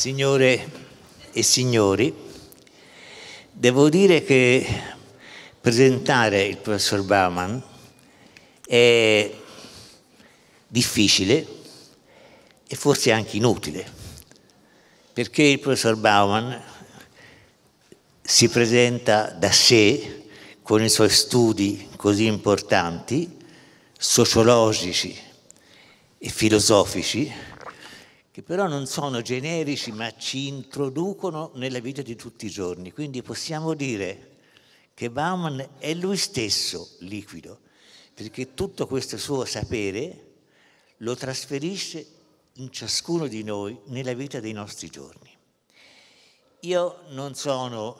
Signore e signori, devo dire che presentare il professor Bauman è difficile e forse anche inutile, perché il professor Bauman si presenta da sé con i suoi studi così importanti, sociologici e filosofici, che però non sono generici ma ci introducono nella vita di tutti i giorni. Quindi possiamo dire che Bauman è lui stesso liquido, perché tutto questo suo sapere lo trasferisce in ciascuno di noi nella vita dei nostri giorni. Io non sono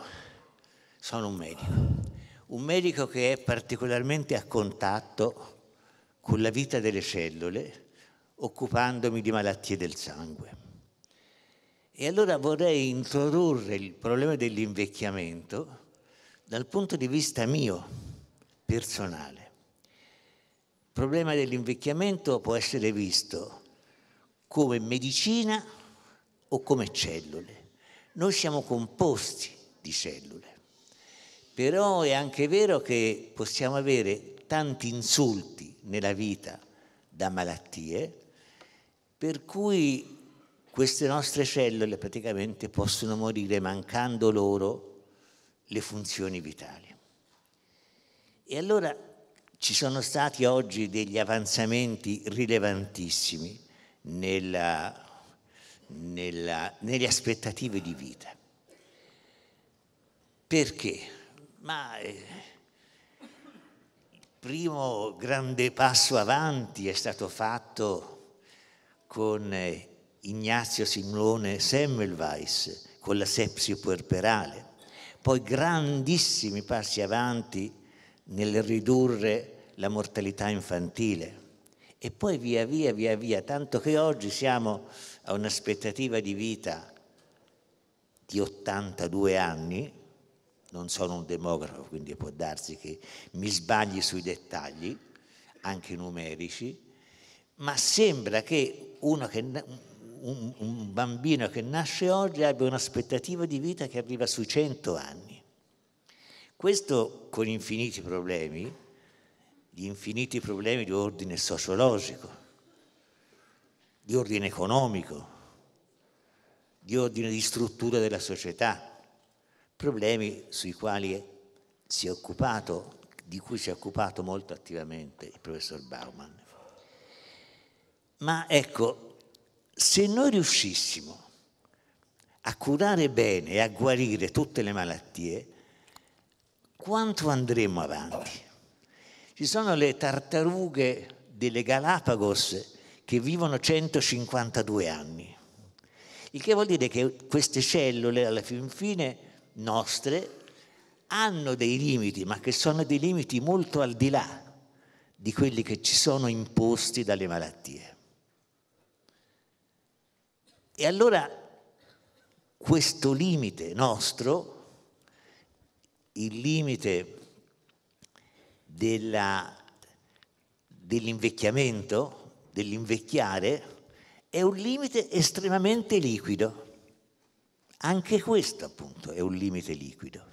un medico che è particolarmente a contatto con la vita delle cellule, occupandomi di malattie del sangue. E allora vorrei introdurre il problema dell'invecchiamento dal punto di vista mio, personale. Il problema dell'invecchiamento può essere visto come medicina o come cellule. Noi siamo composti di cellule, però è anche vero che possiamo avere tanti insulti nella vita da malattie, per cui queste nostre cellule praticamente possono morire mancando loro le funzioni vitali. E allora ci sono stati oggi degli avanzamenti rilevantissimi nelle aspettative di vita. Perché? Ma il primo grande passo avanti è stato fatto con Ignazio Simone Semmelweis, con la sepsi puerperale, poi grandissimi passi avanti nel ridurre la mortalità infantile e poi via via, tanto che oggi siamo a un'aspettativa di vita di 82 anni, non sono un demografo, quindi può darsi che mi sbagli sui dettagli, anche numerici, ma sembra che un bambino che nasce oggi abbia un'aspettativa di vita che arriva sui 100 anni. Questo con infiniti problemi, gli infiniti problemi di ordine sociologico, di ordine economico, di ordine di struttura della società, problemi sui quali di cui si è occupato molto attivamente il professor Bauman. Ma ecco, se noi riuscissimo a curare bene e a guarire tutte le malattie, quanto andremo avanti? Ci sono le tartarughe delle Galapagos che vivono 152 anni, il che vuol dire che queste cellule, alla fin fine nostre, hanno dei limiti, ma che sono dei limiti molto al di là di quelli che ci sono imposti dalle malattie. E allora questo limite nostro, il limite dell'invecchiamento, dell'invecchiare, è un limite estremamente liquido. Anche questo, appunto, è un limite liquido.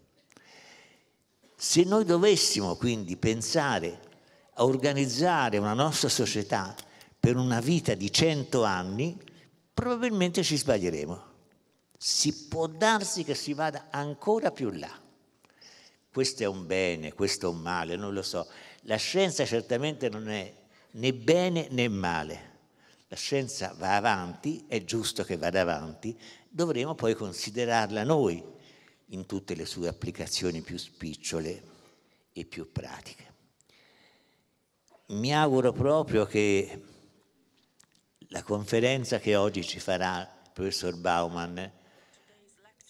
Se noi dovessimo quindi pensare a organizzare una nostra società per una vita di 100 anni, probabilmente ci sbaglieremo. Si può darsi che si vada ancora più là. Questo è un bene, questo è un male, non lo so. La scienza certamente non è né bene né male. La scienza va avanti, è giusto che vada avanti, dovremo poi considerarla noi in tutte le sue applicazioni più spicciole e più pratiche. Mi auguro proprio che la conferenza che oggi ci farà il professor Bauman,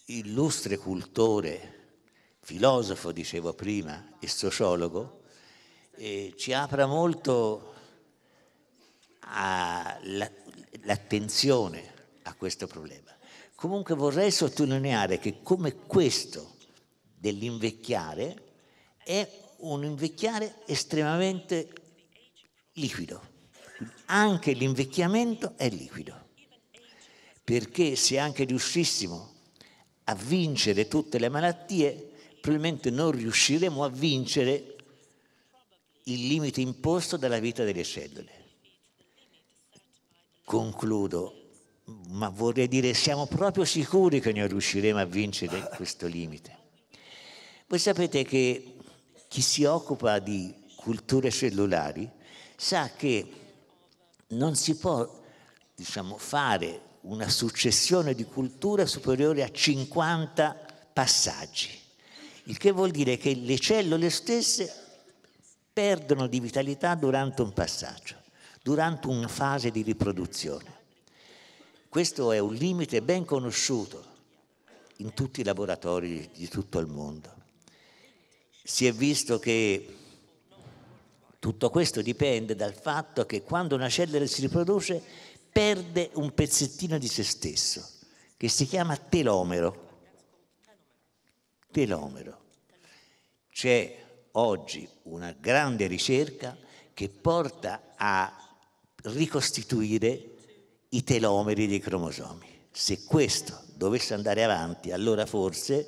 illustre cultore, filosofo, dicevo prima, e sociologo, ci apra molto l'attenzione a questo problema. Comunque vorrei sottolineare che come questo dell'invecchiare è un invecchiare estremamente liquido. Anche l'invecchiamento è liquido. perché se anche riuscissimo a vincere tutte le malattie, probabilmente non riusciremo a vincere il limite imposto dalla vita delle cellule. Concludo, ma vorrei dire, siamo proprio sicuri che non riusciremo a vincere questo limite. Voi sapete che chi si occupa di culture cellulari sa che non si può, diciamo, fare una successione di culture superiore a 50 passaggi, il che vuol dire che le cellule stesse perdono di vitalità durante un passaggio, durante una fase di riproduzione. Questo è un limite ben conosciuto in tutti i laboratori di tutto il mondo. Si è visto che tutto questo dipende dal fatto che quando una cellula si riproduce perde un pezzettino di se stesso, che si chiama telomero. Telomero. C'è oggi una grande ricerca che porta a ricostituire i telomeri dei cromosomi. Se questo dovesse andare avanti, allora forse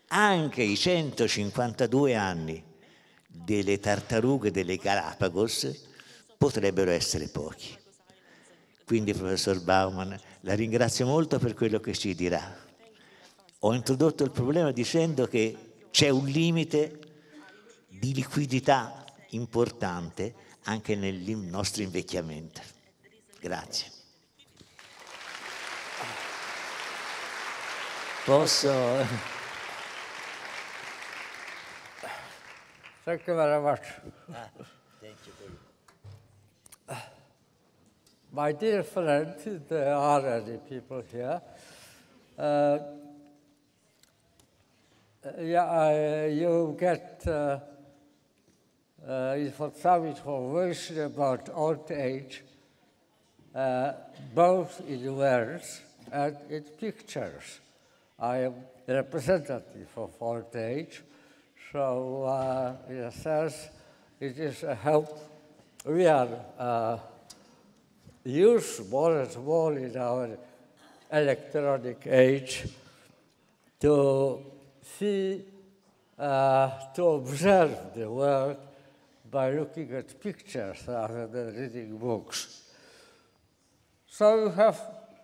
anche i 152 anni delle tartarughe delle Galapagos potrebbero essere pochi. Quindi, professor Bauman, la ringrazio molto per quello che ci dirà. Ho introdotto il problema dicendo che c'è un limite di liquidità importante anche nel nostro invecchiamento. Grazie. Posso? Thank you very much. Thank you. My dear friend, there are any people here. You get some information about old age, both in words and in pictures. I am representative of old age, so in a sense, it is a help. We are used more and more in our electronic age to see, to observe the world by looking at pictures rather than reading books. So you have,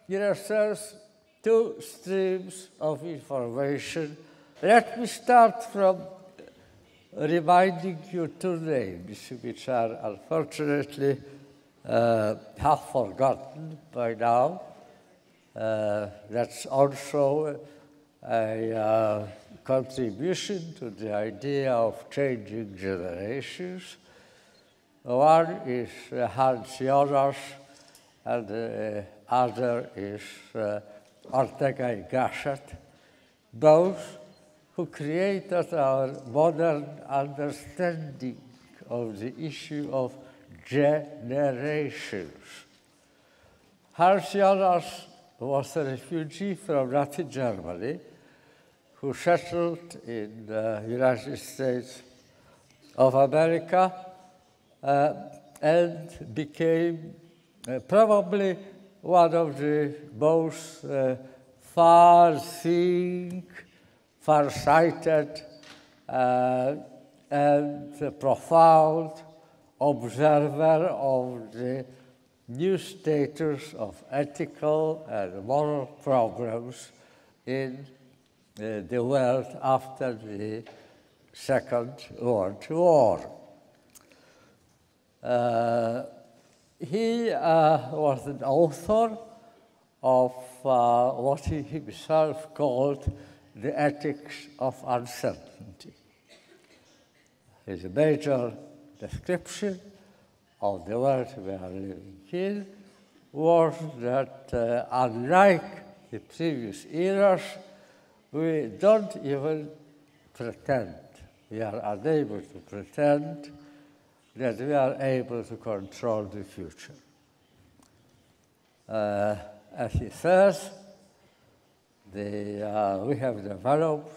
in a sense, two streams of information. Let me start from reminding you two names, which are unfortunately half forgotten by now. That's also a contribution to the idea of changing generations. One is Hans Jonas, and the other is Ortega y Gasset, both who created our modern understanding of the issue of generations. Hans Jonas was a refugee from Nazi Germany who settled in the United States of America and became probably one of the most far-seeing, far-sighted, and profound observer of the new status of ethical and moral problems in the world after the Second World War. He was an author of what he himself called the ethics of uncertainty. His major description of the world we are living in was that unlike the previous eras, we don't even pretend, we are unable to pretend that we are able to control the future. As he says, we have developed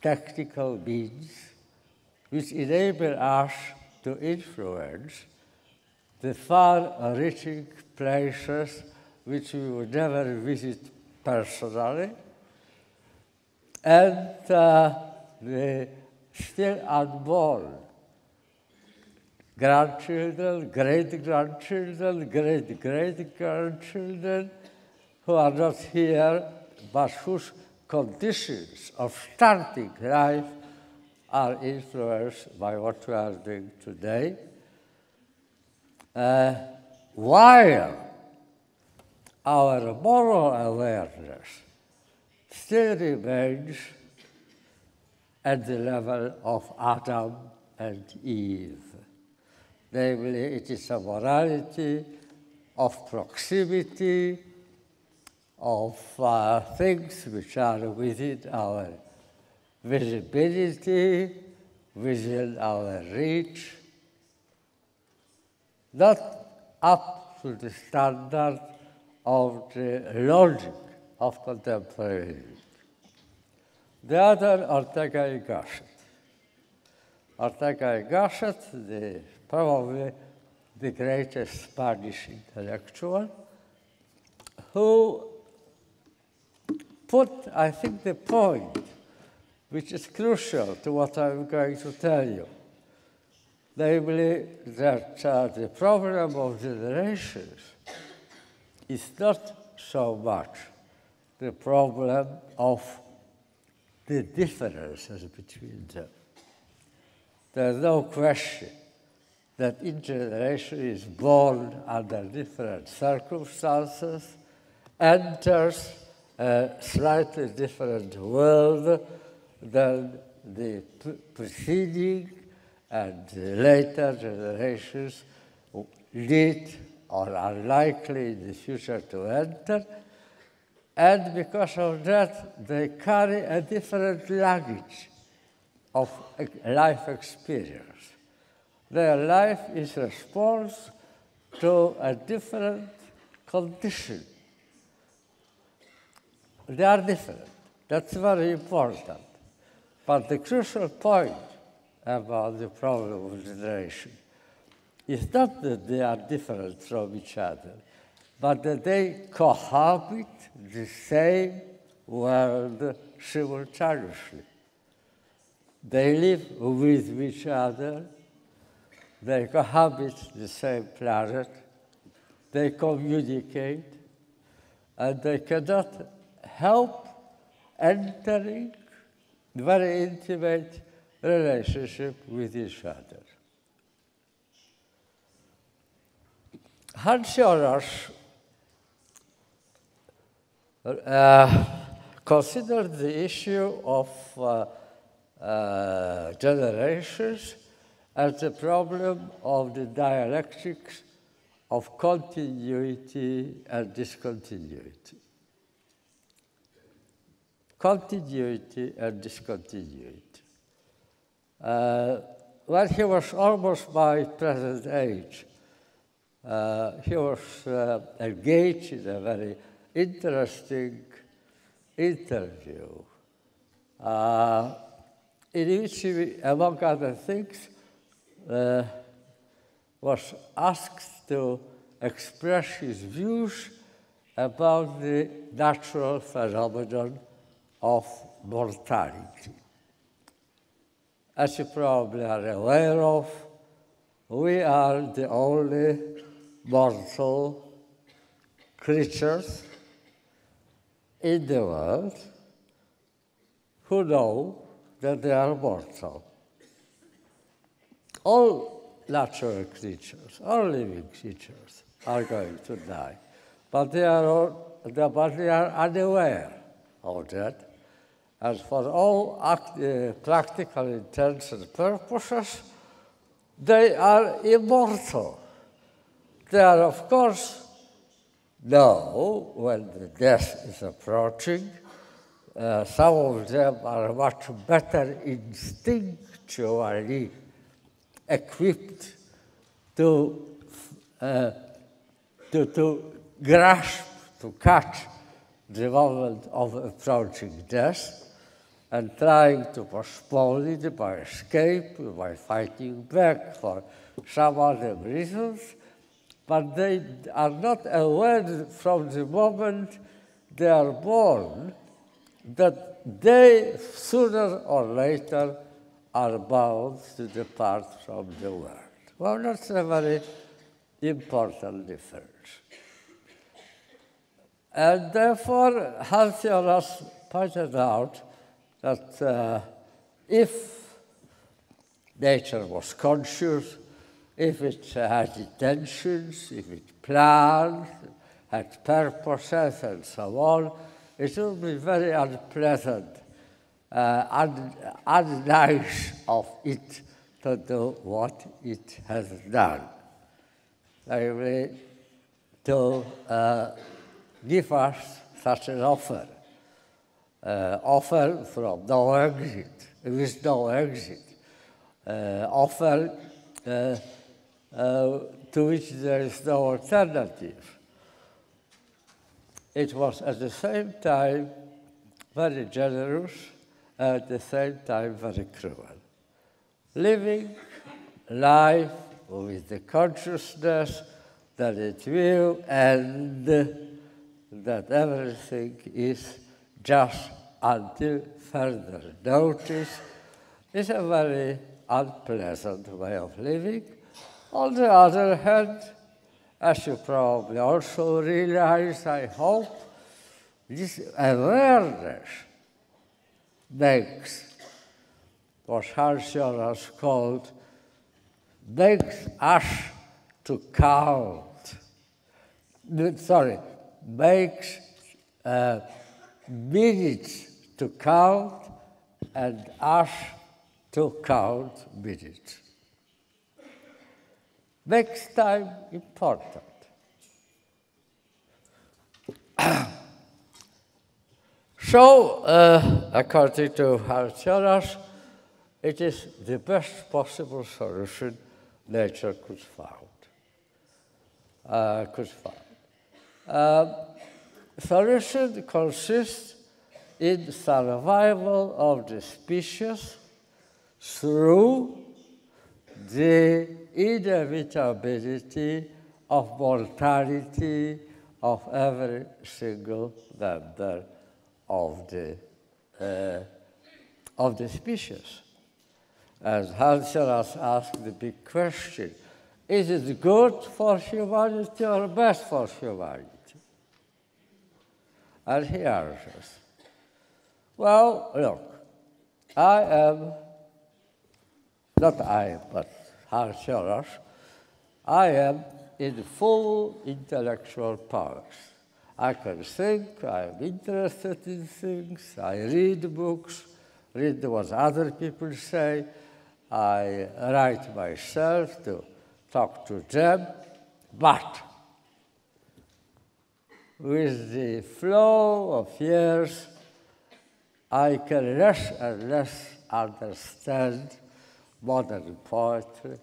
technical means which enable us to influence the far-reaching places which we would never visit personally, and the still unborn grandchildren, great-grandchildren, great-great-grandchildren who are not here, but whose conditions of starting life are influenced by what we are doing today. While our moral awareness still remains at the level of Adam and Eve. Namely, it is a morality of proximity, of things which are within our visibility, within our reach, not up to the standard of the logic of contemporary. The other, Ortega y Gasset. Ortega y Gasset, probably the greatest Spanish intellectual, who put, I think, the point, which is crucial to what I'm going to tell you, namely that the problem of generations is not so much the problem of the differences between them. There's no question that each generation is born under different circumstances, enters a slightly different world than the preceding and later generations did or are likely in the future to enter. And because of that, they carry a different luggage of life experience. Their life is response to a different condition. They are different. That's very important. But the crucial point about the problem of generation is not that they are different from each other, but that they cohabit the same world simultaneously. They live with each other, they cohabit the same planet, they communicate, and they cannot help entering very intimate relationship with each other. Hans Jonas considered the issue of generations as the problem of the dialectics of continuity and discontinuity. Continuity and discontinuity. When he was almost my present age, he was engaged in a very interesting interview in which he, among other things, was asked to express his views about the natural phenomenon of mortality. As you probably are aware of, we are the only mortal creatures in the world who know that they are mortal. All natural creatures, all living creatures are going to die, but they are unaware of that. And for all practical intents and purposes, they are immortal. They are, of course, know when the death is approaching. Some of them are much better instinctually equipped to grasp, to catch the moment of approaching death, and trying to postpone it by escape, by fighting back for some other reasons. but they are not aware from the moment they are born that they, sooner or later, are bound to depart from the world. Well, that's a very important difference. And therefore, Hans pointed out that if nature was conscious, if it had intentions, if it planned, had purposes, and so on, it would be very unpleasant, unnice of it to do what it has done. Namely, to give us such an offer. Offer from no exit, with no exit. Offer to which there is no alternative. It was at the same time very generous, at the same time very cruel. Living life with the consciousness that it will end, that everything is just until further notice, is a very unpleasant way of living. On the other hand, as you probably also realize, I hope, this awareness makes what Hans called, makes us to count. Sorry, makes minutes to count and us to count minutes. Makes time important. So, according to Hans, it is the best possible solution nature could find. Solution consists in survival of the species through the inevitability of mortality of every single member of the species. And Hans asked the big question, is it good for humanity or bad for humanity? And he answers, well, look, but Hans, I am in full intellectual powers. I can think, I'm interested in things, I read books, read what other people say, I write myself to talk to them, but with the flow of years, I can less and less understand modern poetry.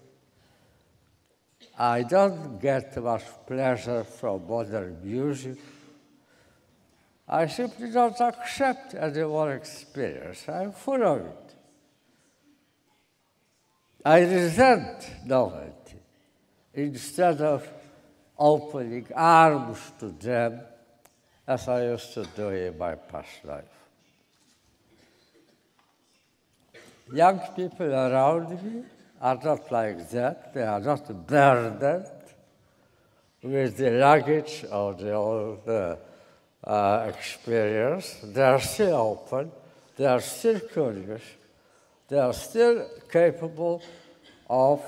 I don't get much pleasure from modern music. I simply don't accept any more experience. I'm full of it. I resent novelty instead of opening arms to them as I used to do in my past life. Young people around me are not like that. They are not burdened with the luggage of the old experience. They are still open. They are still curious. They are still capable of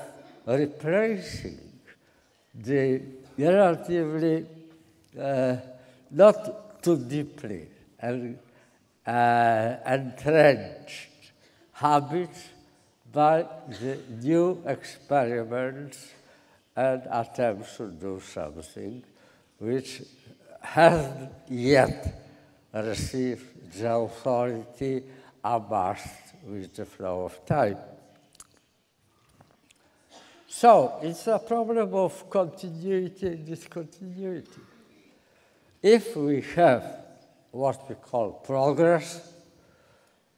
replacing the relatively not too deeply entrenched habits by the new experiments and attempts to do something which hasn't yet received the authority amassed with the flow of time. So it's a problem of continuity and discontinuity. If we have what we call progress,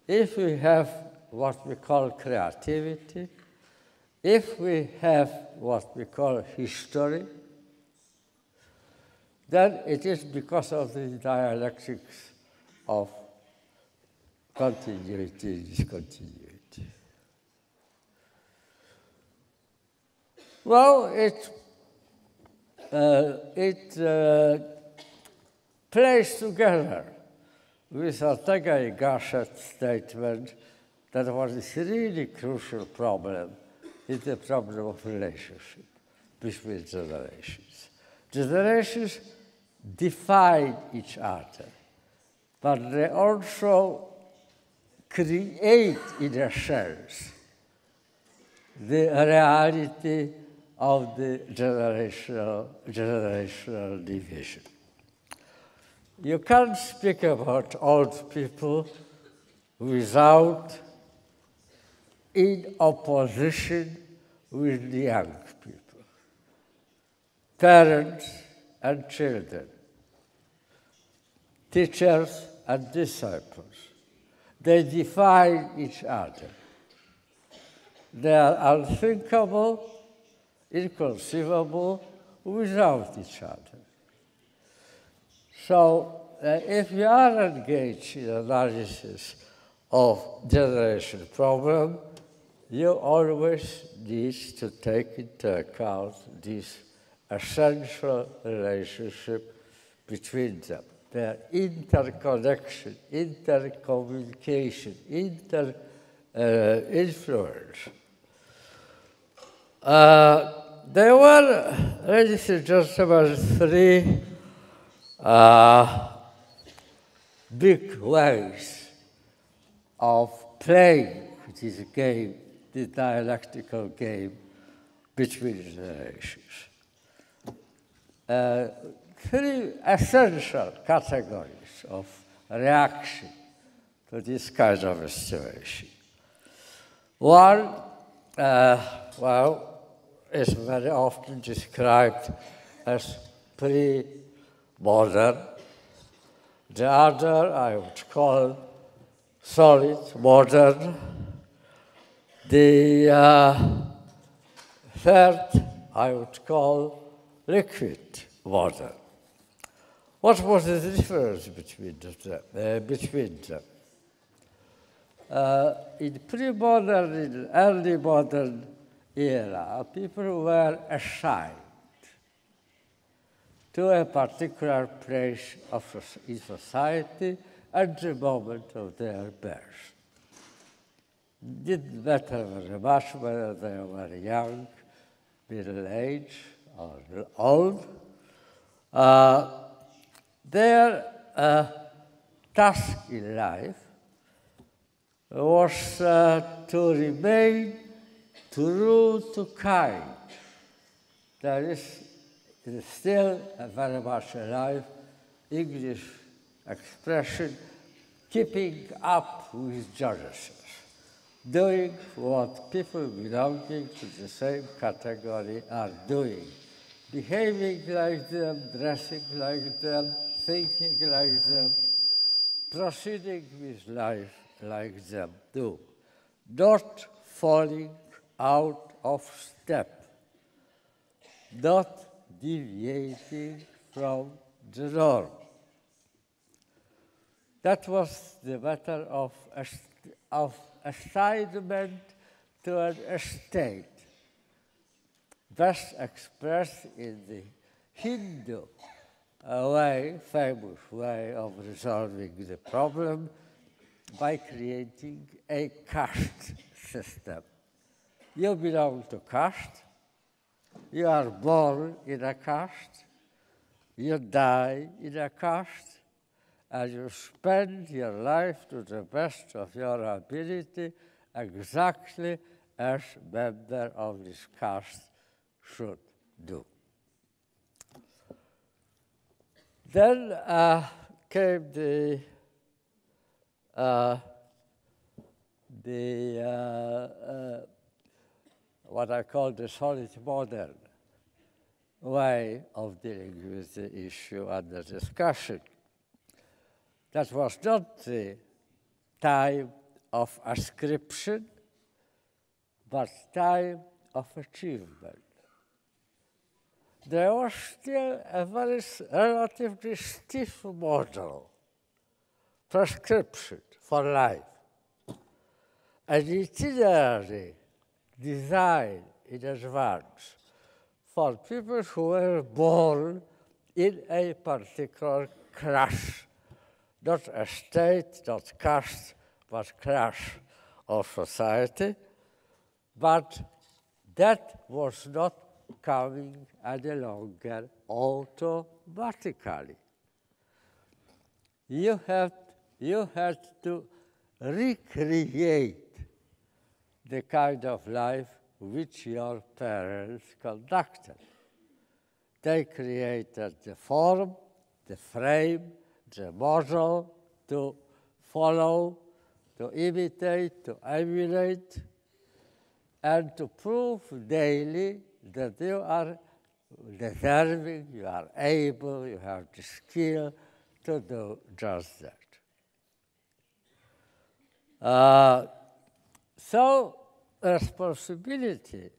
if we have what we call creativity, if we have what we call history, then it is because of the dialectics of continuity and discontinuity. Well, it plays together with Ortega-y-Gasset's statement that what is really crucial problem is the problem of relationship between generations. Generations define each other, but they also create, in a sense, the reality of the generational division. You can't speak about old people without in opposition with the young people, parents and children, teachers and disciples. They define each other. They are unthinkable, inconceivable without each other. So if you are engaged in analysis of generation problem, you always need to take into account this essential relationship between them, their interconnection, intercommunication, influence. There were, ladies and gentlemen, three big ways of playing this game, the dialectical game between generations. Three essential categories of reaction to this kind of a situation. One, is very often described as pre-modern. The other I would call solid modern. The third I would call liquid modern. What was the difference between them? In pre-modern, in early modern era, people were assigned to a particular place in society at the moment of their birth. It didn't matter very much whether they were young, middle-aged, or old. Their task in life was to remain true to kind. There is still very much alive English expression, keeping up with Genesis, doing what people belonging to the same category are doing, behaving like them, dressing like them, thinking like them, proceeding with life like them do, not falling out of step, not deviating from the norm. That was the matter of assignment to an estate, best expressed in the Hindu famous way of resolving the problem by creating a caste system. You belong to caste, you are born in a caste, you die in a caste, and you spend your life to the best of your ability exactly as member of this caste should do. Then came what I call the solid modern way of dealing with the issue under discussion. That was not the time of ascription, but time of achievement. there was still a very relatively stiff model, prescription for life. An itinerary designed in advance for people who were born in a particular class, not a state, not caste, but class of society, but that was not coming any longer automatically. You had to recreate the kind of life which your parents conducted. They created the form, the frame, the model to follow, to imitate, to emulate, and to prove daily that you are deserving, you are able, you have the skill to do just that. So, responsibility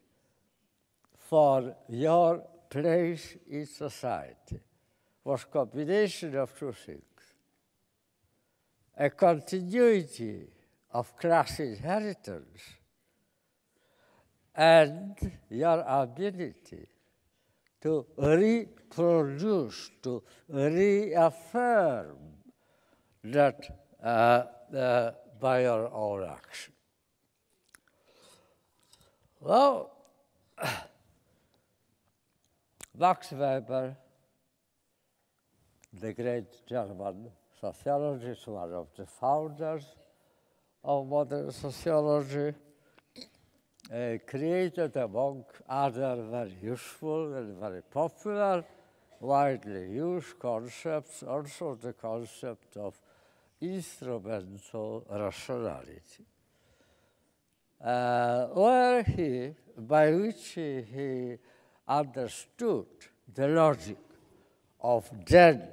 for your place in society was a combination of two things. A continuity of class inheritance and your ability to reproduce, to reaffirm that by your own action. Well, Max Weber, the great German sociologist, one of the founders of modern sociology, created, among other very useful and very popular, widely used concepts, also the concept of instrumental rationality, by which he understood the logic of then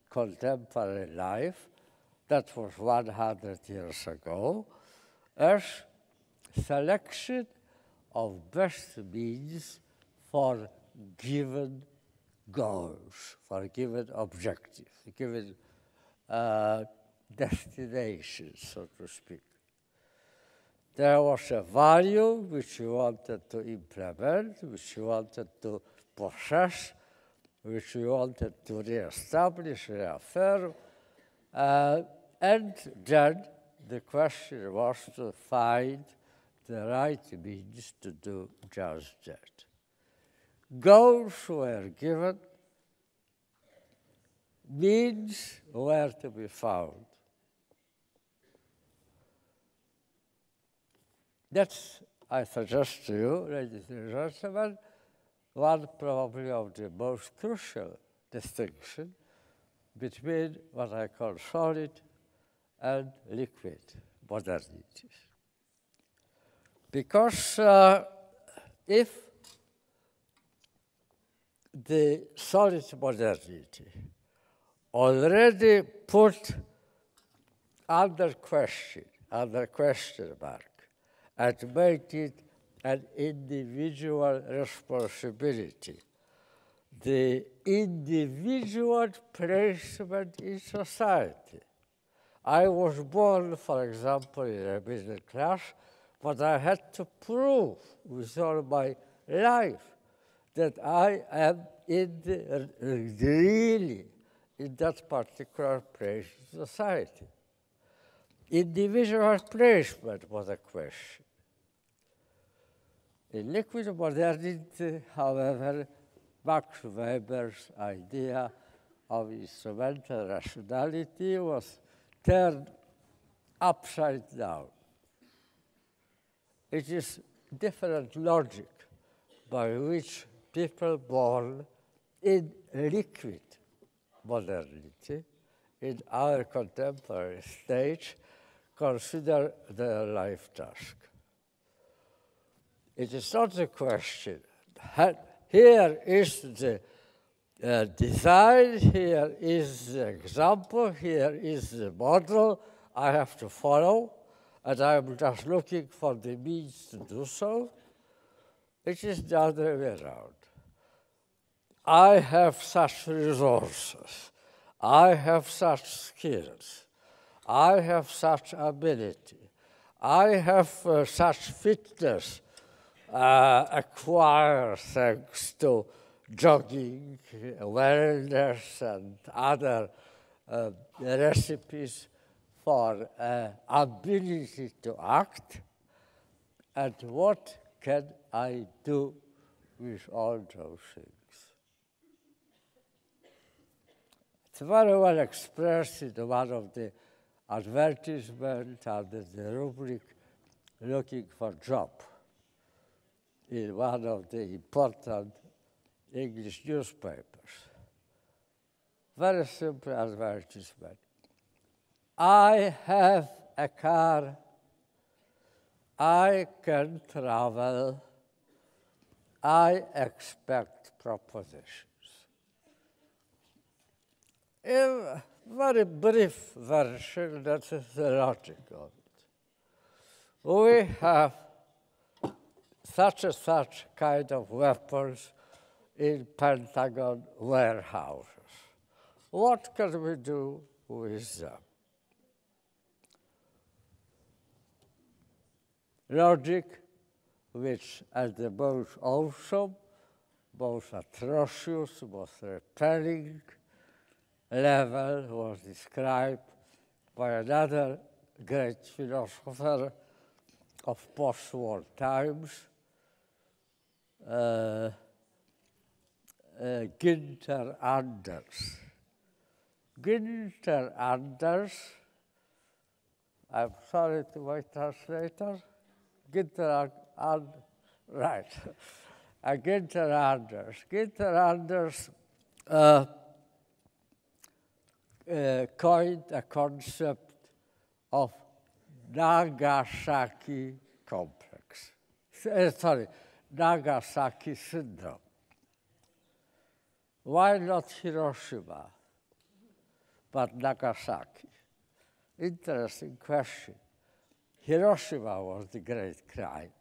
contemporary life, that was 100 years ago, as selection of best means for given goals, for given objectives, given destinations, so to speak. There was a value which you wanted to implement, which you wanted to possess, which you wanted to reestablish, reaffirm, and then the question was to find the right means to do just that. Goals were given, means were to be found. That's, I suggest to you, ladies and gentlemen, one probably of the most crucial distinction between what I call solid and liquid modernities. Because if the solid modernity already put under question mark, and made it an individual responsibility, the individual placement in society. I was born, for example, in a middle class, but I had to prove with all my life that I am really in that particular place in society. Individual placement was a question. In liquid modernity, however, Max Weber's idea of instrumental rationality was turned upside down. It is different logic by which people born in liquid modernity, in our contemporary stage, consider their life task. It is not a question. Here is the design, here is the example, here is the model I have to follow, and I'm just looking for the means to do so. It is the other way around. I have such resources, I have such skills, I have such ability, I have such fitness acquired thanks to jogging, wellness, and other recipes for ability to act, and what can I do with all those things? It's very well expressed in one of the advertisements under the rubric looking for job in one of the important English newspapers. Very simple advertisement. I have a car, I can travel, I expect propositions. A very brief version, that is the logic of it. We have such and such kind of weapons in Pentagon warehouses. What can we do with them? Logic, which at the most awesome, most atrocious, most repelling level was described by another great philosopher of post-war times, Günther Anders. Günther Anders, I'm sorry to my translator, Günther Anders, right. Günther Anders. Günther Anders coined a concept of Nagasaki complex. Nagasaki syndrome. Why not Hiroshima, but Nagasaki? Interesting question. Hiroshima was the great crime.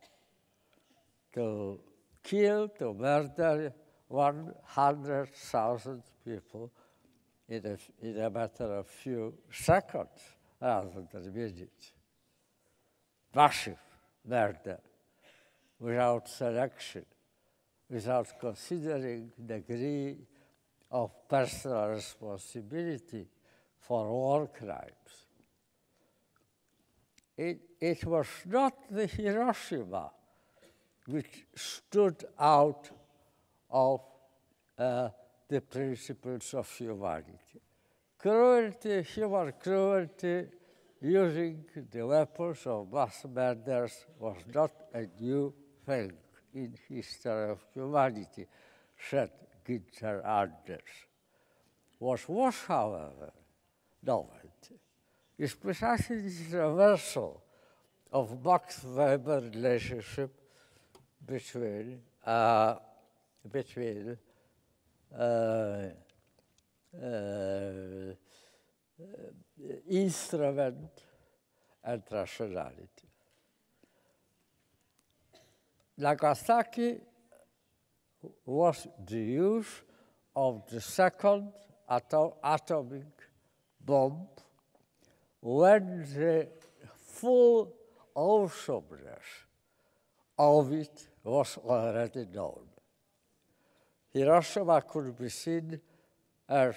To kill, to murder 100,000 people in a matter of few seconds rather than minutes. Massive murder, without selection, without considering the degree of personal responsibility for war crimes. It was not the Hiroshima which stood out of the principles of humanity. Cruelty, human cruelty, using the weapons of mass murders was not a new thing in history of humanity, said Günther Anders. What was, however, novelty is precisely this reversal of Max Weber relationship between instrument and rationality. Nagasaki was the use of the second atomic bomb when the full awesomeness of it was already known. Hiroshima could be seen as,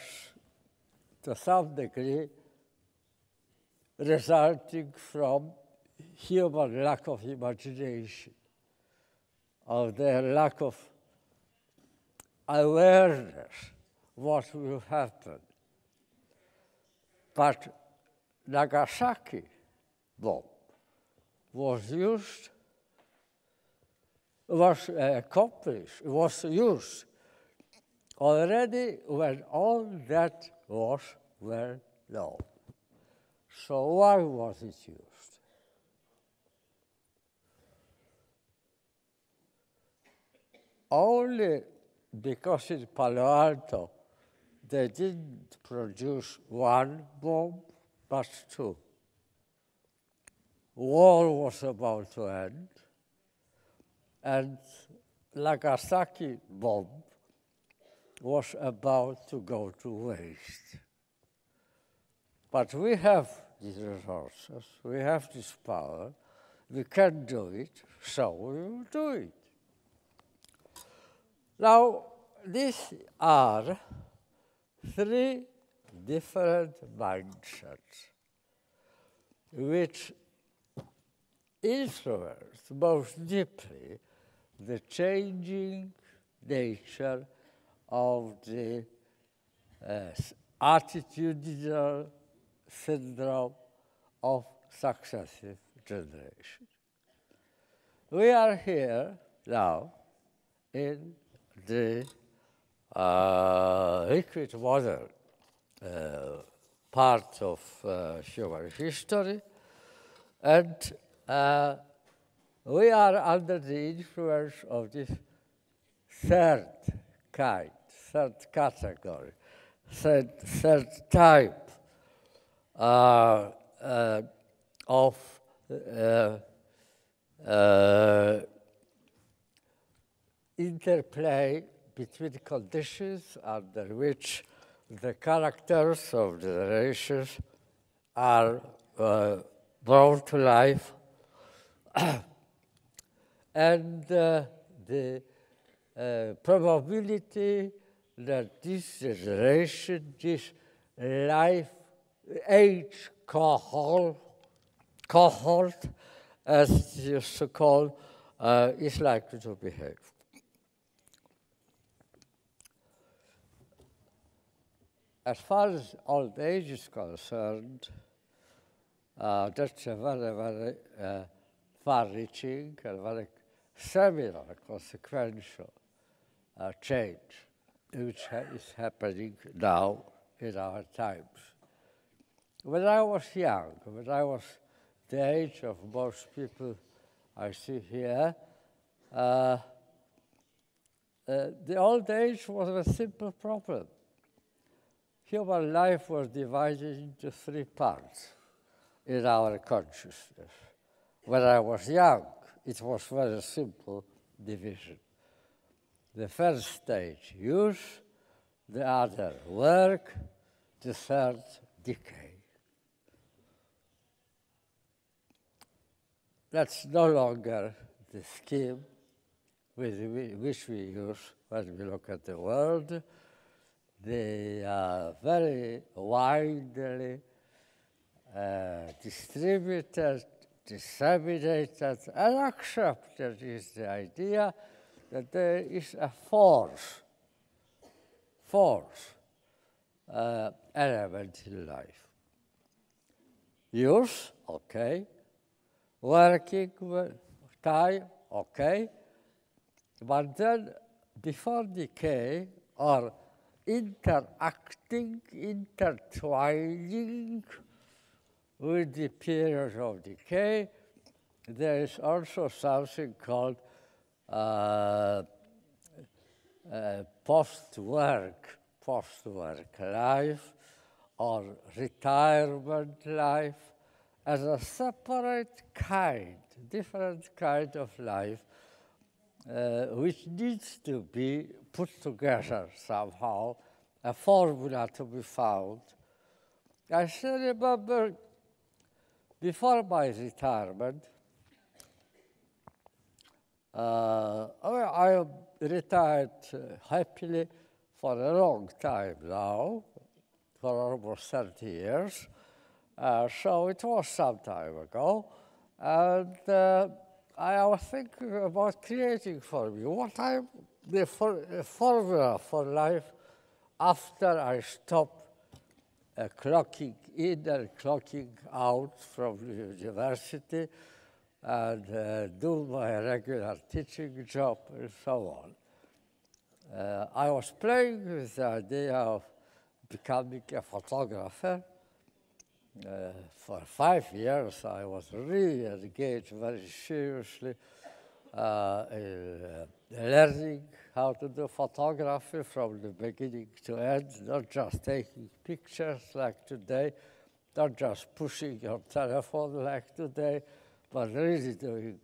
to some degree, resulting from human lack of imagination, of their lack of awareness what will happen. But Nagasaki bomb was used, was accomplished, was used already when all that was well known. So why was it used? Only because in Palo Alto they didn't produce one bomb, but two. War was about to end, and Nagasaki bomb was about to go to waste. But we have these resources, we have this power, we can do it, so we will do it. Now, these are three different mindsets which influence most deeply the changing nature of the attitudinal syndrome of successive generations. We are here now in the liquid modern part of human history, and we are under the influence of this third kind, third category, third type of interplay between conditions under which the characters of the generations are brought to life and the probability that this generation, this life age cohort, as it used to call, is likely to behave. As far as old age is concerned, that's a very, very far-reaching and very seminal, consequential change which is happening now in our times. When I was young, when I was the age of most people I see here, the old age was a simple problem. Human life was divided into three parts in our consciousness. When I was young, it was very simple division. The first stage, use, the other, work, the third, decay. That's no longer the scheme with which we use when we look at the world. The very widely distributed, disseminated, and accepted is the idea that there is a force element in life. Use, okay. Working time, okay. But then before decay, or interacting, intertwining with the period of decay, there is also something called post-work life or retirement life as a separate kind, different kind of life which needs to be put together somehow, a formula to be found. I still remember before my retirement, I retired happily for a long time now, for almost 30 years. So it was some time ago. And I was thinking about creating for me the formula for life after I stopped clocking in and clocking out from the university and do my regular teaching job and so on. I was playing with the idea of becoming a photographer. For 5 years, I was really engaged very seriously in learning how to do photography from the beginning to end, not just taking pictures like today, not just pushing your telephone like today, but really doing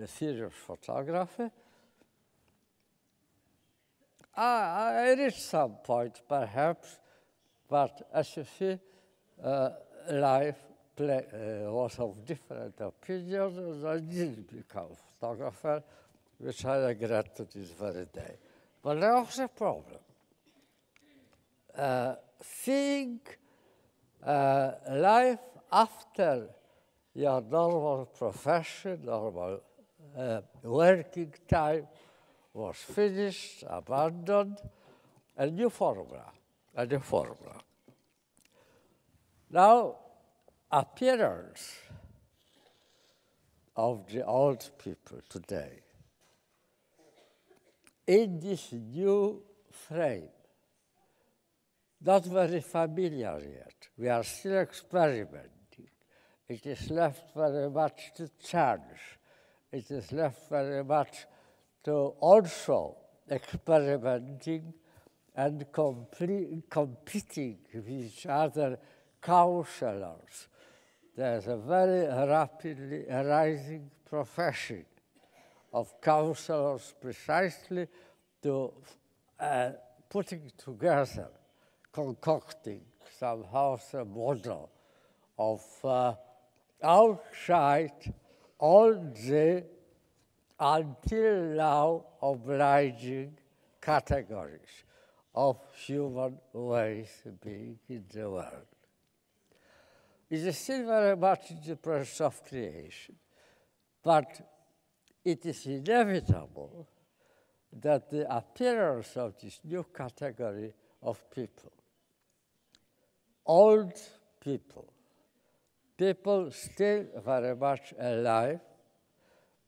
serious photography. I reached some point, perhaps, but as you see, life was of different opinions, and I didn't become a photographer, which I regret to this very day. But there was a problem. Seeing life after your normal profession, normal working time was finished, abandoned, a new formula. Now, appearance of the old people today in this new frame, not very familiar yet. We are still experimenting. It is left very much to chance. It is left very much to also experimenting and competing with each other counselors. There's a very rapidly rising profession of counselors precisely to putting together, concocting somehow a model of outside all the until now obliging categories of human ways being in the world. It is still very much in the process of creation, but it is inevitable that the appearance of this new category of people, old people, people still very much alive,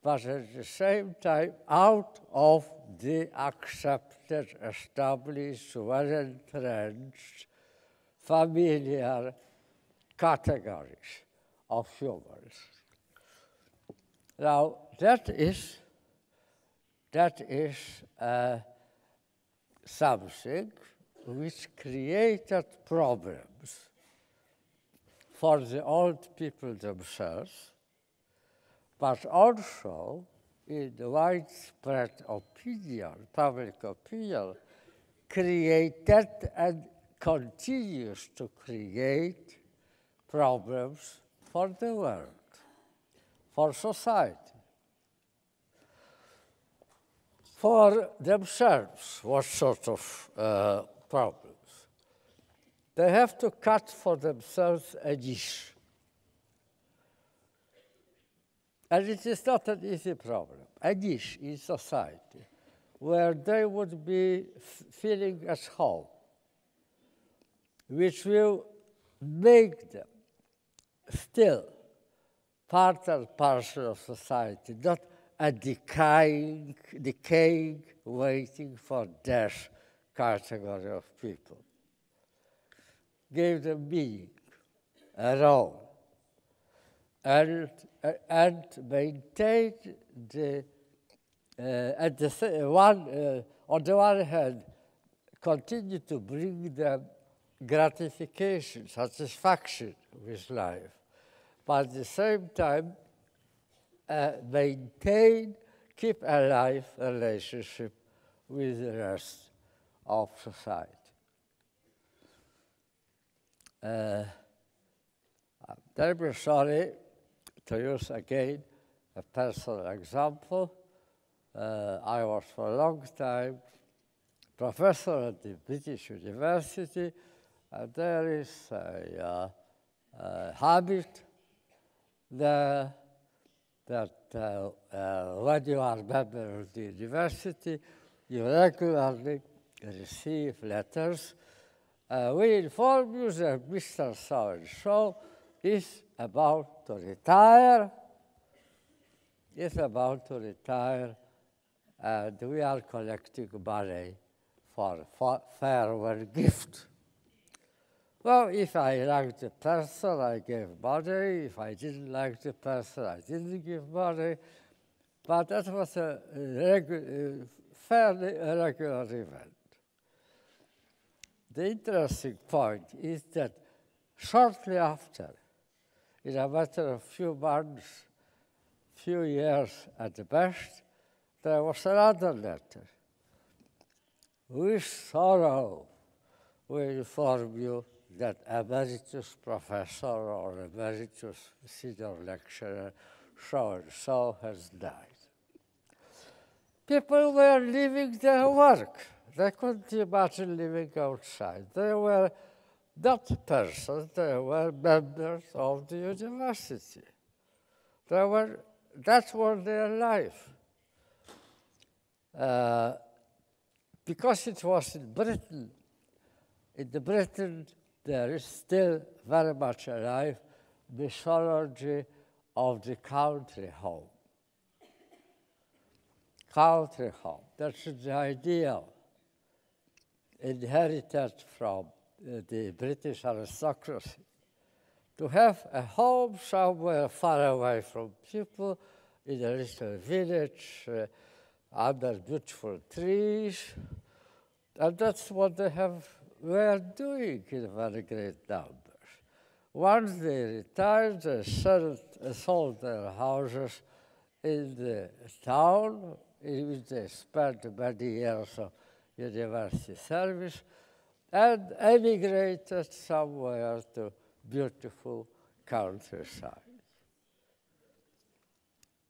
but at the same time out of the accepted, established, well-entrenched, familiar categories of humans. Now, that is something which created problems for the old people themselves, but also in the widespread opinion, public opinion, created and continues to create problems for the world, for society. For themselves, what sort of problems? They have to cut for themselves a niche. And it is not an easy problem, a niche in society where they would be feeling at home, which will make them still part and parcel of society, not a decaying, waiting for death category of people. Give them meaning, a role, and maintain the, on the one hand, continue to bring them gratification, satisfaction with life, but at the same time, maintain, keep alive a relationship with the rest of society. I'm terribly sorry to use again a personal example. I was for a long time professor at the British University, and there is a habit there that when you are a member of the university, you regularly receive letters. We inform you that Mr. So-and-so is about to retire, and we are collecting money for farewell gift. Well, if I liked the person, I gave money. If I didn't like the person, I didn't give money. But that was a fairly irregular event. The interesting point is that shortly after, in a matter of few months, few years at the best, there was another letter with sorrow, we inform you that emeritus professor or emeritus senior lecturer so-and-so has died. People were leaving their work. They couldn't imagine living outside. They were not persons, they were members of the university. That was their life. Because it was in Britain there is still very much alive mythology of the country home. Country home, that's the idea inherited from the British aristocracy. To have a home somewhere far away from people, in a little village, under beautiful trees, and that's what they were doing in very great numbers. Once they retired, they sold their houses in the town in which they spent many years of university service, and emigrated somewhere to beautiful countryside.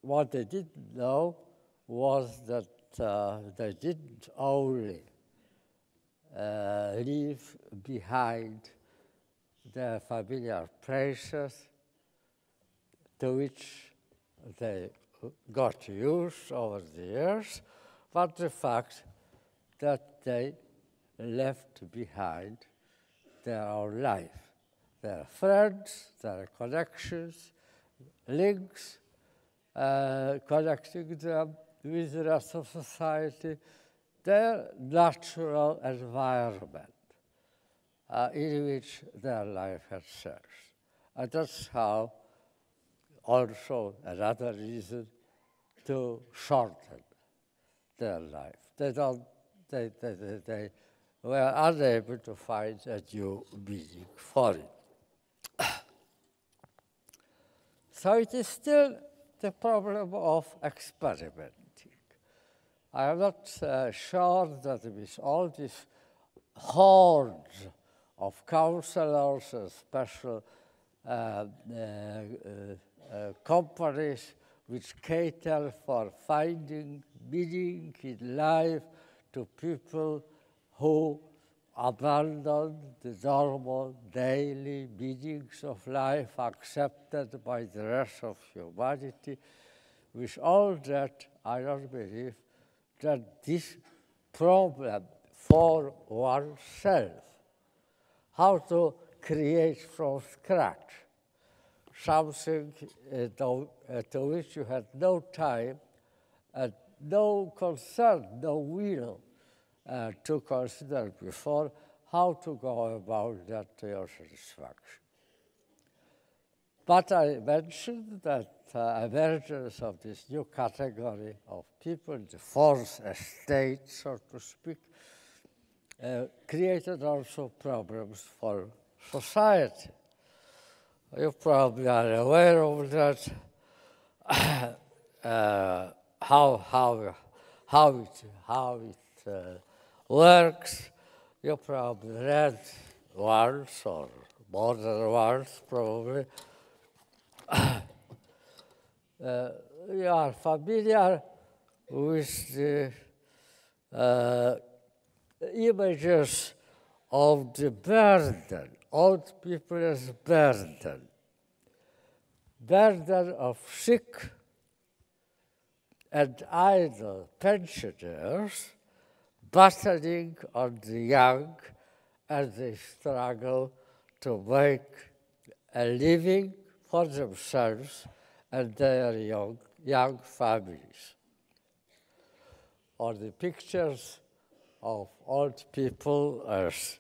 What they didn't know was that they didn't only leave behind their familiar places to which they got used over the years, but the fact that they left behind their own life, their friends, their connections, links, connecting them with the rest of society, their natural environment in which their life had searched. And that's how also another reason to shorten their life. They were unable to find a new meaning for it. So it is still the problem of experimenting. I am not sure that with all these hordes of counselors and special companies which cater for finding meaning in life to people who abandon the normal daily meanings of life accepted by the rest of humanity. With all that, I don't believe that this problem for oneself, how to create from scratch something to which you had no time and no concern, no will to consider before, how to go about that to your satisfaction. But I mentioned that emergence of this new category of people, the fourth estate, so to speak, created also problems for society. You probably are aware of that, how it works. You probably read once or more than once, probably. You are familiar with the images of the burden, old people as burden of sick and idle pensioners battering on the young as they struggle to make a living for themselves and their young families. Or the pictures of old people as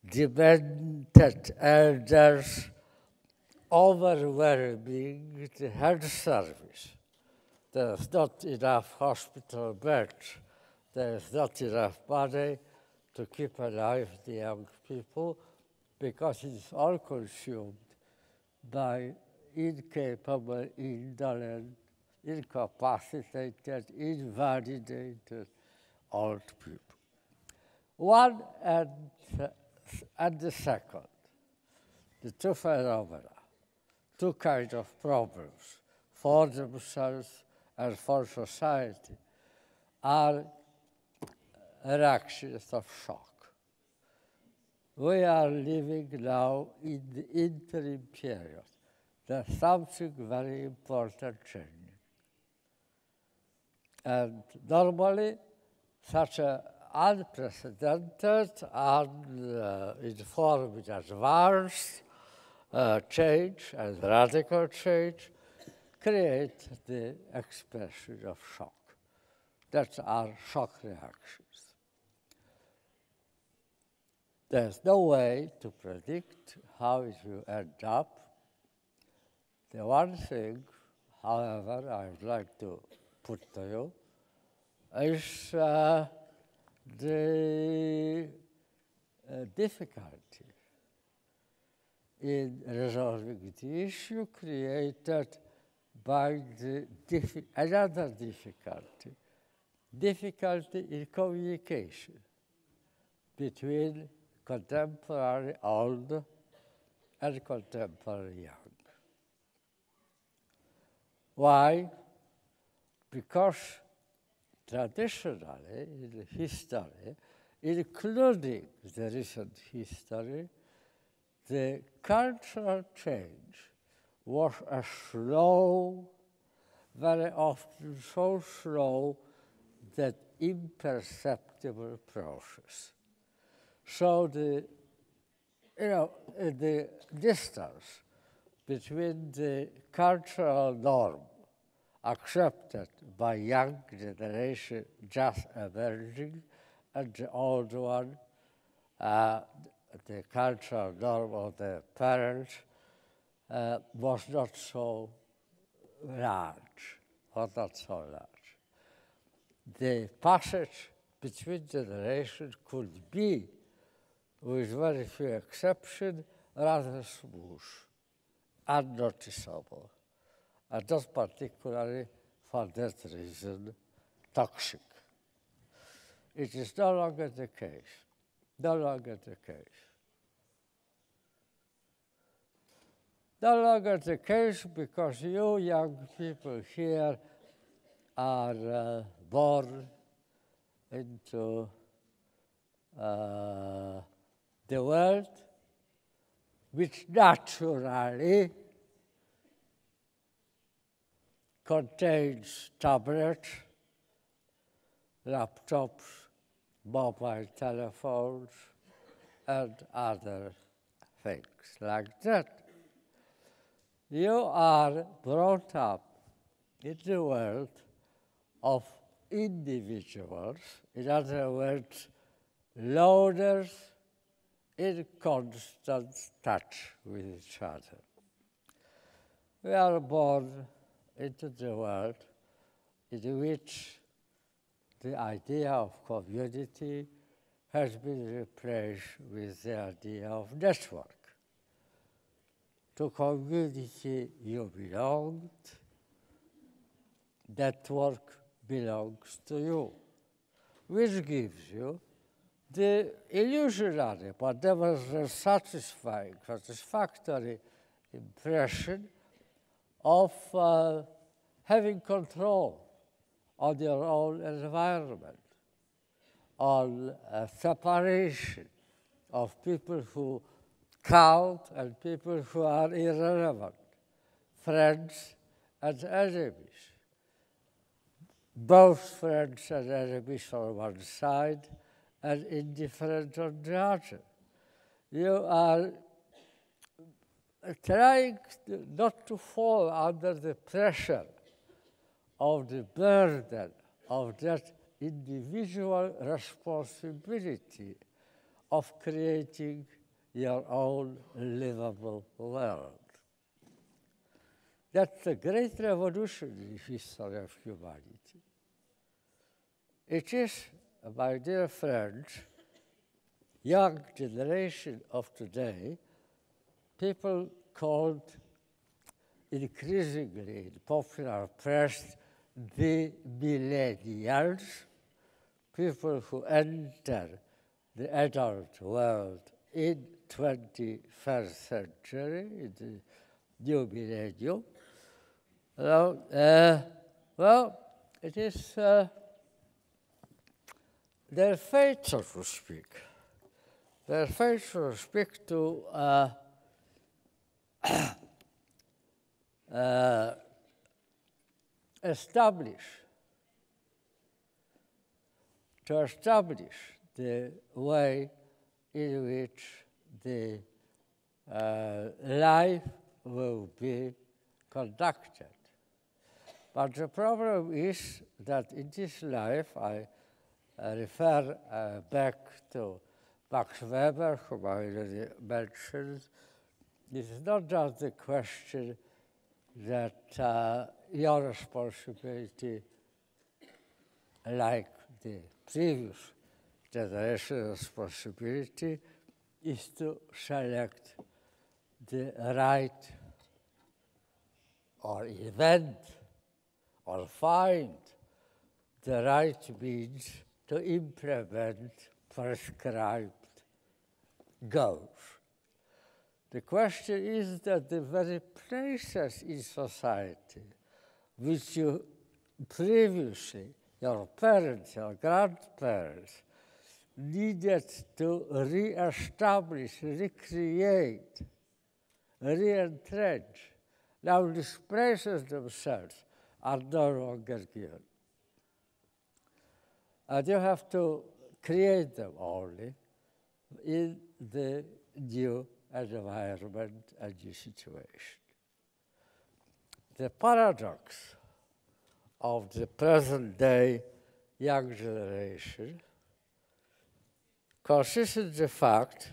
demented elders overwhelming the health service. There's not enough hospital beds. There's not enough money to keep alive the young people because it's all consumed by incapable, indolent, incapacitated, invalidated old people. One and the second, the two phenomena, two kinds of problems for themselves and for society, are reactions of shock. We are living now in the interim period. There's something very important changing. And normally, such an unprecedented and informed advance change and radical change create the expression of shock. That's our shock reactions. There's no way to predict how it will end up. The one thing, however, I would like to put to you is the difficulty in resolving the issue created by another difficulty in communication between contemporary old and contemporary young. Why? Because traditionally in history, including the recent history, the cultural change was a slow, very often so slow that imperceptible process. So the distance between the cultural norm accepted by young generation just emerging and the old one, the cultural norm of the parents, was not so large, The passage between generations could be, with very few exceptions, rather smooth, unnoticeable, and not particularly for that reason toxic. It is no longer the case, no longer the case. No longer the case because you young people here are born into the world which naturally contains tablets, laptops, mobile telephones, and other things like that. You are brought up in the world of individuals, in other words, loners in constant touch with each other. We are born into the world in which the idea of community has been replaced with the idea of network. To community you belonged, network belongs to you, which gives you the illusionary but nevertheless satisfactory impression of having control on your own environment, on separation of people who count and people who are irrelevant, friends and enemies. Both friends and enemies on one side and indifferent on the other. You are trying not to fall under the pressure of the burden of that individual responsibility of creating your own livable world. That's a great revolution in the history of humanity. It is, my dear friends, young generation of today, people called increasingly in popular press the millennials, people who enter the adult world in 21st century, in the new millennium. Well, it is their fate, so to speak. Their fate, so to speak, to establish the way in which the life will be conducted. But the problem is that in this life, I refer back to Max Weber, whom I already mentioned. It is not just the question that your responsibility, like the previous generation's responsibility, is to select the right or invent or find the right means to implement prescribed goals. The question is that the very places in society which you previously, your parents, your grandparents, needed to re-establish, recreate, re-entrench. Now these places themselves are no longer given. And you have to create them only in the new environment and new situation. The paradox of the present day young generation consists in the fact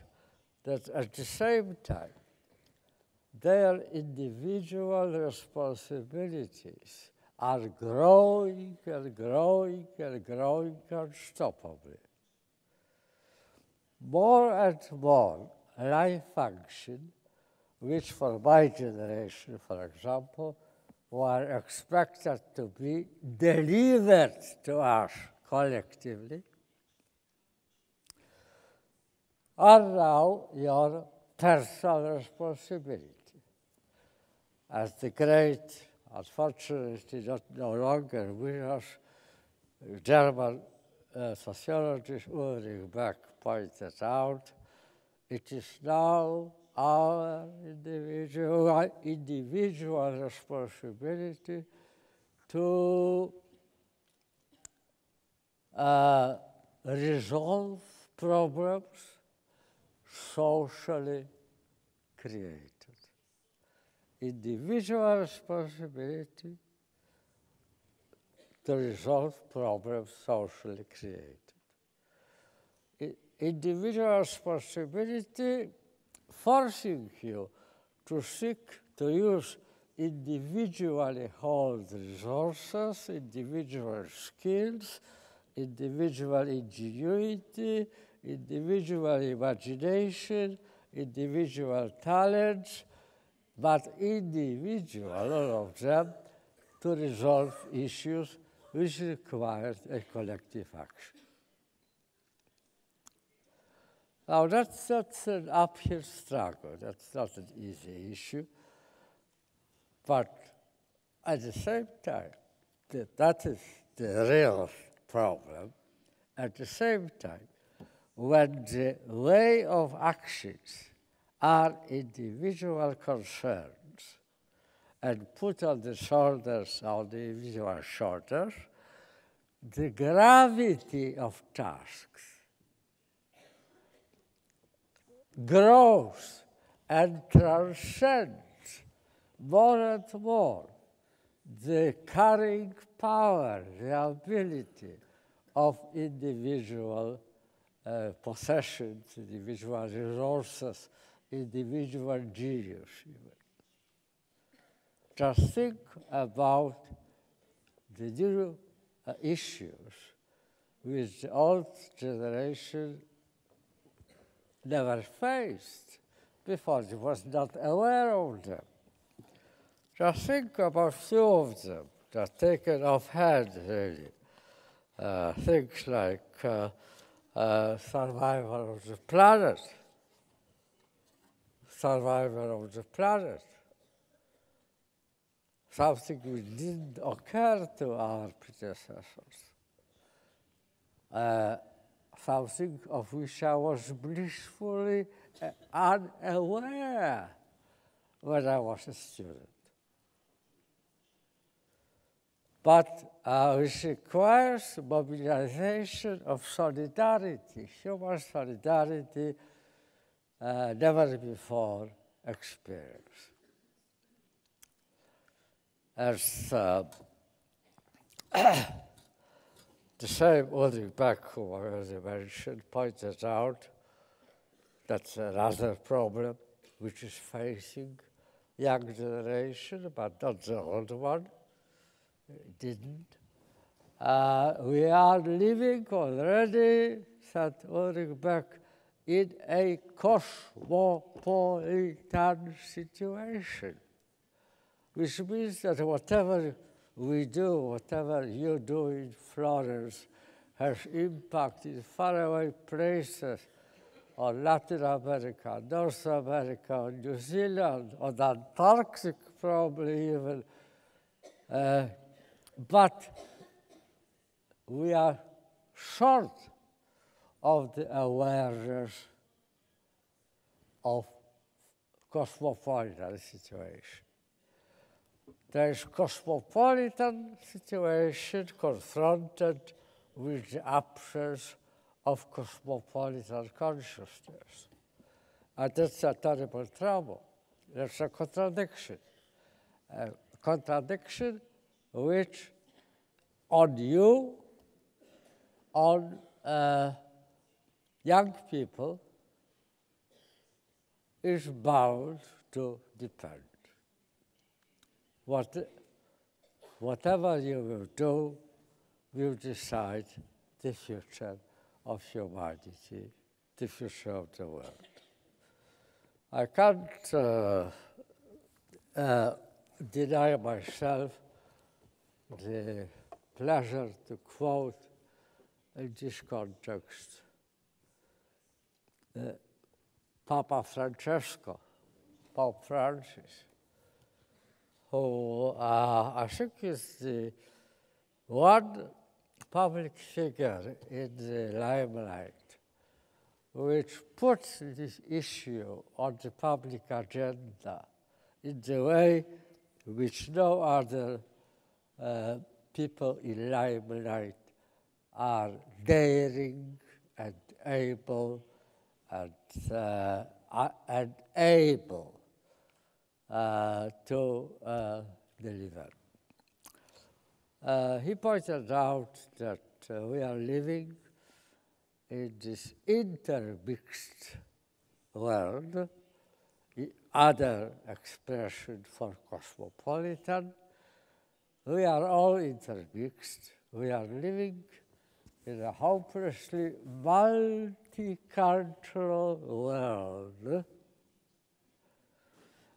that at the same time their individual responsibilities are growing and growing and growing unstoppably. More and more life function, which for my generation, for example, were expected to be delivered to us collectively, are now your personal responsibility. As the great, unfortunately no longer with us, German sociologist Ulrich Beck pointed out, it is now our individual responsibility to resolve problems socially created. Individual responsibility to resolve problems socially created. Individual responsibility forcing you to seek to use individually held resources, individual skills, individual ingenuity, individual imagination, individual talents, but individual, all of them, to resolve issues which require a collective action. Now, that's an uphill struggle. That's not an easy issue. But at the same time, that is the real problem. At the same time, when the way of actions are individual concerns and put on the shoulders of the individual shoulders, the gravity of tasks grows and transcends more and more the carrying power, the ability of individual possessions, individual resources, individual genius. Just think about the new issues which the old generation never faced because it was not aware of them. Just think about few of them that taken offhand, really. Things like survival of the planet. Survival of the planet. Something which didn't occur to our predecessors. Something of which I was blissfully unaware when I was a student. But which requires mobilization of solidarity, human solidarity, never before experienced. As the same Ulrich Beck, who I already mentioned, pointed out, that's another problem which is facing young generation, but not the old one. It didn't. We are living already, said Ulrich Beck, in a cosmopolitan situation, which means that whatever we do, whatever you do in Florence, has impact in faraway places, on Latin America, North America, on New Zealand, on Antarctic probably even. But we are short of the awareness of cosmopolitan situation. There is cosmopolitan situation confronted with the absence of cosmopolitan consciousness. And that's a terrible trouble. That's a contradiction. A contradiction which on you, on young people, is bound to depend. Whatever you will do will decide the future of humanity, the future of the world. I can't deny myself the pleasure to quote in this context Papa Francesco, Pope Francis, who I think is the one public figure in the limelight which puts this issue on the public agenda in the way which no other people in limelight are daring and able and able to deliver. He pointed out that we are living in this intermixed world, other expression for cosmopolitan. We are all intermixed. We are living in a hopelessly multicultural world.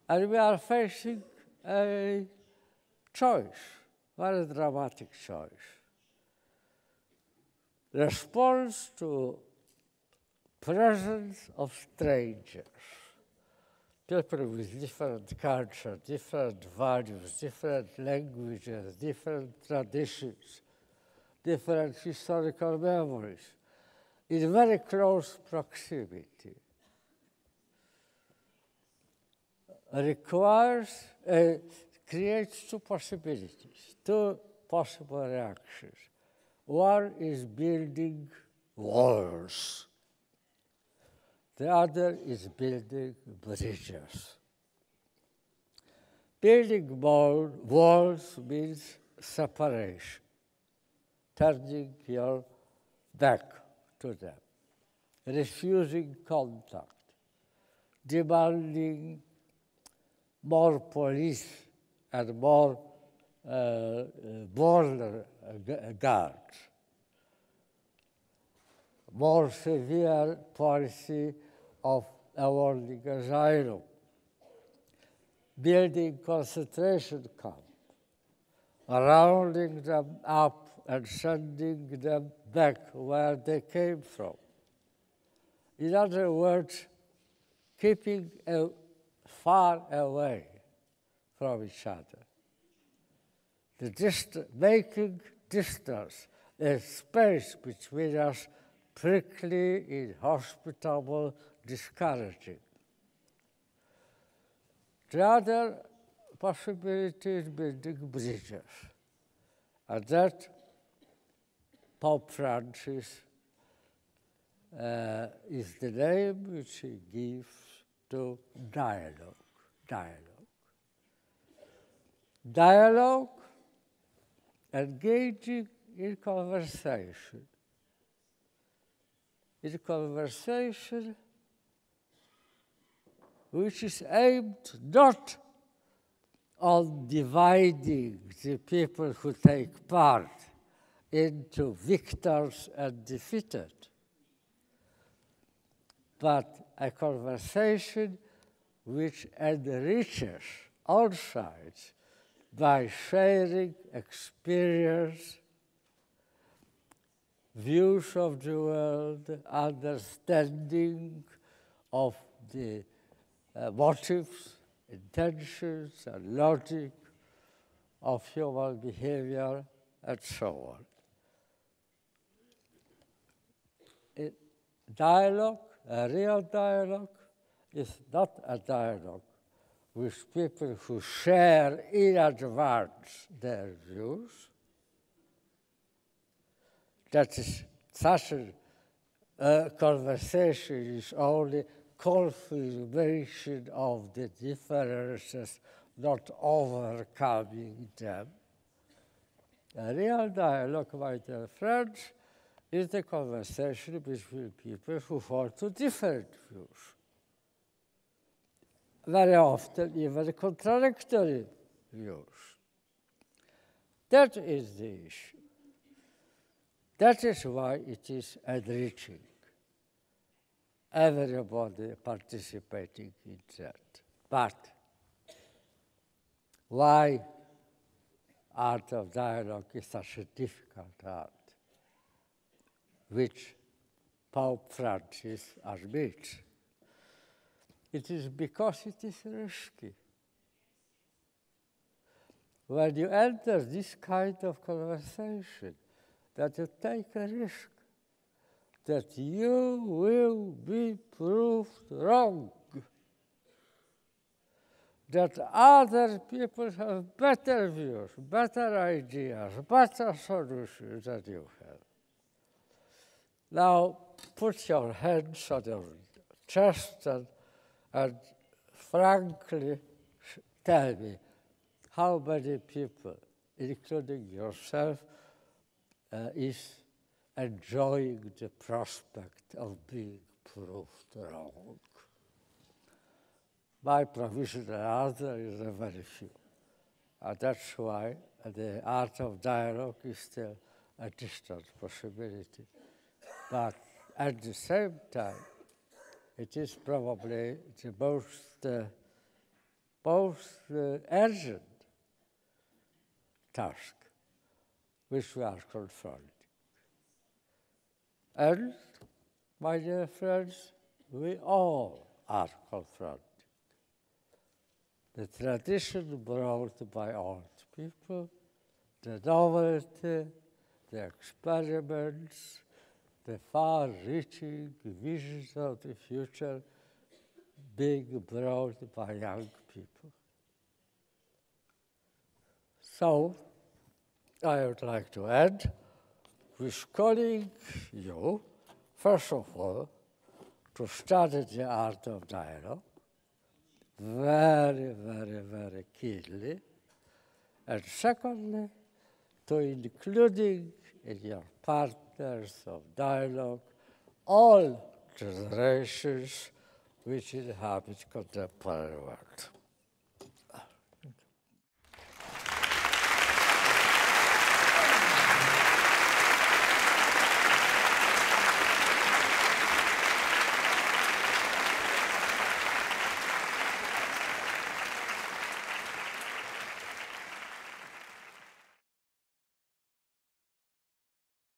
And we are facing a choice, very dramatic choice. Response to presence of strangers, people with different culture, different values, different languages, different traditions, different historical memories, in very close proximity. Creates two possibilities, two possible reactions. One is building walls. The other is building bridges. Building walls means separation, turning your back to them, refusing contact, demanding more police and more border guards, more severe policy of awarding asylum, building concentration camps, rounding them up and sending them back where they came from. In other words, keeping far away from each other. Making distance a space between us prickly, inhospitable, discouraging. The other possibility is building bridges, and that Pope Francis is the name which he gives to dialogue. Dialogue, engaging in conversation. In conversation which is aimed not on dividing the people who take part into victors and defeated, but a conversation which enriches all sides by sharing experience, views of the world, understanding of the motives, intentions, and logic of human behavior, and so on. Dialogue, a real dialogue, is not a dialogue with people who share in advance their views. That is, such a conversation is only confirmation of the differences, not overcoming them. A real dialogue, my dear friends, is the conversation between people who hold to different views. Very often even contradictory views. That is the issue. That is why it is enriching. Everybody participating in that. But why art of dialogue is such a difficult art, which Pope Francis admits? It is because it is risky. When you enter this kind of conversation, that you take a risk, that you will be proved wrong, that other people have better views, better ideas, better solutions than you have. Now, put your hands on your chest and frankly tell me how many people, including yourself, is enjoying the prospect of being proved wrong. My provisional answer is a very few. And that's why the art of dialogue is still a distant possibility. But at the same time, it is probably the most urgent task which we are confronting. And, my dear friends, we all are confronted. The tradition brought by old people, the novelty, the experiments, the far-reaching visions of the future being brought by young people. So, I would like to end with calling you, first of all, to study the art of dialogue very, very, very keenly, and secondly, to including in your partners of dialogue all generations which inhabit contemporary world.